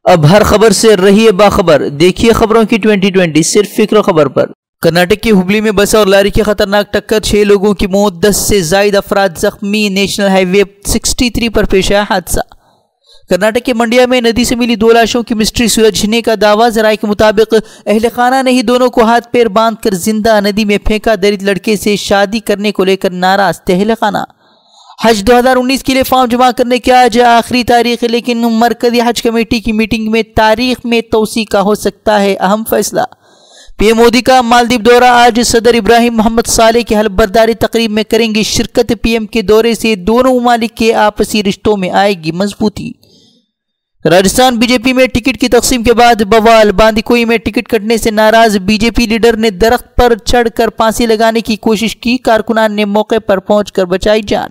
अब हर खबर से रहिए बाखबर, देखिए खबरों की 2020 सिर्फ फिक्र खबर पर। कर्नाटक के हुबली में बस और लॉरी की खतरनाक टक्कर, 6 लोगों की मौत, 10 से ज्यादा अफराद जख्मी। नेशनल हाईवे 63 पर पेश आया हादसा। कर्नाटक के मंडिया में नदी से मिली 2 लाशों की मिस्ट्री सुलझने का दावा। जराये के मुताबिक अहले खाना ने ही दोनों को हाथ पैर बांधकर जिंदा नदी में फेंका। दलित लड़के से शादी करने को लेकर नाराज थे अहले खाना। हज 2019 के लिए फॉर्म जमा करने की आज आखिरी तारीख है, लेकिन मरकजी हज कमेटी की मीटिंग में तारीख में तोसी का हो सकता है अहम फैसला। पीएम मोदी का मालदीव दौरा, आज सदर इब्राहिम मोहम्मद सालेह की हलफबरदारी तकरीब में करेंगे शिरकत। पीएम के दौरे से दोनों ममालिक के आपसी रिश्तों में आएगी मजबूती। राजस्थान बीजेपी में टिकट की तकसीम के बाद बवाल, बांदीकुई में टिकट कटने से नाराज बीजेपी लीडर ने दरख्त पर चढ़कर फांसी लगाने की कोशिश की, कारकुनान ने मौके पर पहुंचकर बचाई जान।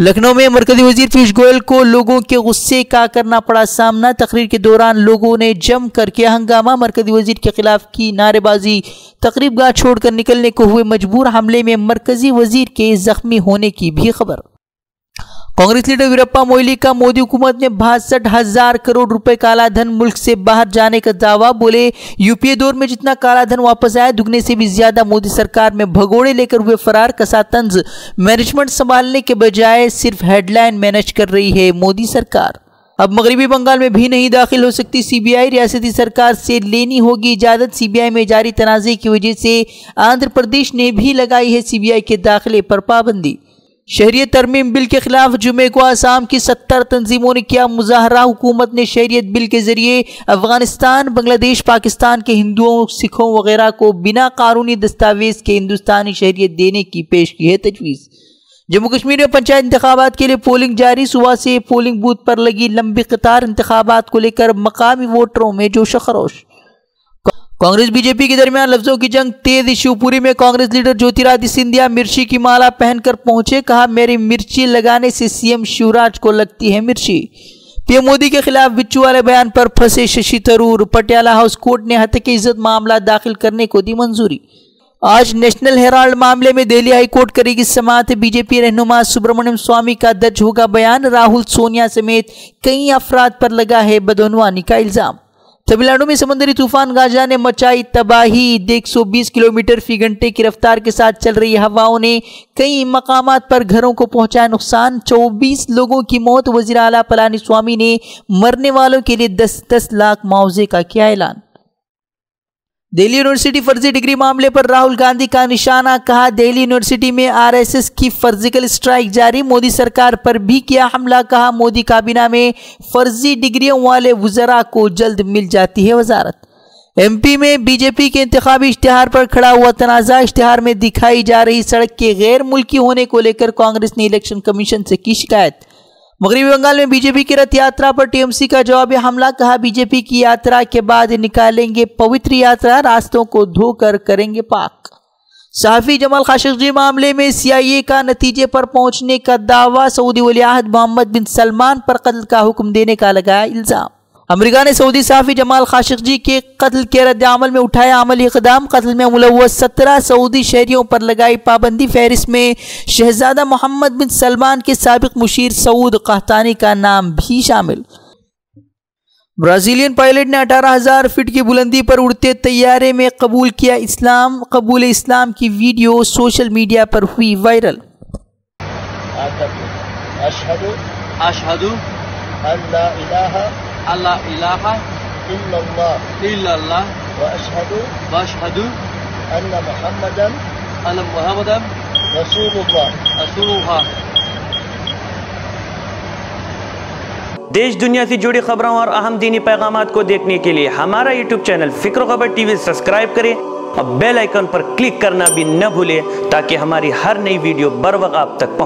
लखनऊ में मरकजी वजीर पीयूष गोयल को लोगों के गुस्से का करना पड़ा सामना। तकरीर के दौरान लोगों ने जम कर किया हंगामा, मरकजी वजीर के खिलाफ की नारेबाजी, तकरीब गाह छोड़कर निकलने को हुए मजबूर। हमले में मरकजी वजीर के जख्मी होने की भी खबर। कांग्रेस लीडर वीरप्पा मोइली का मोदी हुकूमत ने 62,000 करोड़ रुपए काला धन मुल्क से बाहर जाने का दावा। बोले यूपीए दौर में जितना काला धन वापस आया, दुगने से भी ज्यादा मोदी सरकार में भगोड़े लेकर हुए फरार। कसा तंज, मैनेजमेंट संभालने के बजाय सिर्फ हेडलाइन मैनेज कर रही है मोदी सरकार। अब मगरबी बंगाल में भी नहीं दाखिल हो सकती सीबीआई, रियासती सरकार से लेनी होगी इजाजत। सीबीआई में जारी तनाज़े की वजह से आंध्र प्रदेश ने भी लगाई है सीबीआई के दाखिले पर पाबंदी। शहरियत तरमीम बिल के खिलाफ जुमे को आसाम की 70 तंजीमों ने किया मुजाहरा। हुकूमत ने शहरियत बिल के जरिए अफगानिस्तान, बांग्लादेश, पाकिस्तान के हिंदुओं, सिखों वगैरह को बिना कानूनी दस्तावेज के हिंदुस्तानी शहरियत देने की पेश की है तजवीज़। जम्मू कश्मीर में पंचायत इंतखाबात के लिए पोलिंग जारी, सुबह से पोलिंग बूथ पर लगी लंबी कतार। इंतखाबात को लेकर मकामी वोटरों में जोश खरोश। कांग्रेस बीजेपी के दरमियान लफ्जों की जंग तेज। शिवपुरी में कांग्रेस लीडर ज्योतिरादित्य सिंधिया मिर्ची की माला पहनकर पहुंचे, कहा मेरी मिर्ची लगाने से सीएम शिवराज को लगती है मिर्ची। पीएम मोदी के खिलाफ बिच्छू वाले बयान पर फंसे शशि थरूर। पटियाला हाउस कोर्ट ने हत्या की इज्जत मामला दाखिल करने को दी मंजूरी। आज नेशनल हेराल्ड मामले में दिल्ली हाई कोर्ट करेगी समाअत। बीजेपी रहनुमा सुब्रमण्यम स्वामी का दर्ज होगा बयान। राहुल, सोनिया समेत कई अफराद पर लगा है बदनवानी का इल्जाम। तमिलनाडु में समुद्री तूफान गाजा ने मचाई तबाही। 120 किलोमीटर फी घंटे की रफ्तार के साथ चल रही हवाओं ने कई मकामात पर घरों को पहुंचाया नुकसान। 24 लोगों की मौत। वजीर आला पलानीस्वामी ने मरने वालों के लिए 10-10 लाख मुआवजे का किया ऐलान। दिल्ली यूनिवर्सिटी फर्जी डिग्री मामले पर राहुल गांधी का निशाना, कहा दिल्ली यूनिवर्सिटी में आरएसएस की फर्जिकल स्ट्राइक जारी। मोदी सरकार पर भी किया हमला, कहा मोदी काबीना में फर्जी डिग्रियों वाले वुज़रा को जल्द मिल जाती है वजारत। एमपी में बीजेपी के इंतखाबी इश्तिहार पर खड़ा हुआ तनाज़ा। इश्तिहार में दिखाई जा रही सड़क के गैर मुल्की होने को लेकर कांग्रेस ने इलेक्शन कमीशन से की शिकायत। मगरबी बंगाल में बीजेपी की रथ यात्रा पर टीएमसी का जवाबी हमला, कहा बीजेपी की यात्रा के बाद निकालेंगे पवित्र यात्रा, रास्तों को धोकर करेंगे पाक। सहाफ़ी जमाल खाशोगी मामले में सीआईए का नतीजे पर पहुंचने का दावा। सऊदी वलीअहद मोहम्मद बिन सलमान पर कत्ल का हुक्म देने का लगाया इल्जाम। अमेरिका ने सऊदी सहाफ़ी जमाल खाशोगी के कत्ल के रद्द-ए-अमल में उठाया अमली इक़दाम। कत्ल में मुलव्वस 17 सऊदी शहरियों पर लगाई पाबंदी। फहरिस्त में शहजादा मोहम्मद बिन सलमान के साबिक मुशीर सऊद क़हतानी का नाम भी शामिल। ब्राज़ीलियन पायलट ने 18,000 फीट की बुलंदी पर उड़ते तैयारे में कबूल किया इस्लाम। कबूल इस्लाम की वीडियो सोशल मीडिया पर हुई वायरल। अल्लाह इलाहा इल्लल्लाह व अशहदु अन्ना मुहम्मदन रसूलुल्लाह। देश दुनिया से जुड़ी खबरों और अहम दीनी पैगामात को देखने के लिए हमारा यूट्यूब चैनल फिक्र खबर टीवी सब्सक्राइब करें और बेल आइकन पर क्लिक करना भी न भूलें, ताकि हमारी हर नई वीडियो बर वक्त आप तक पहुंचे।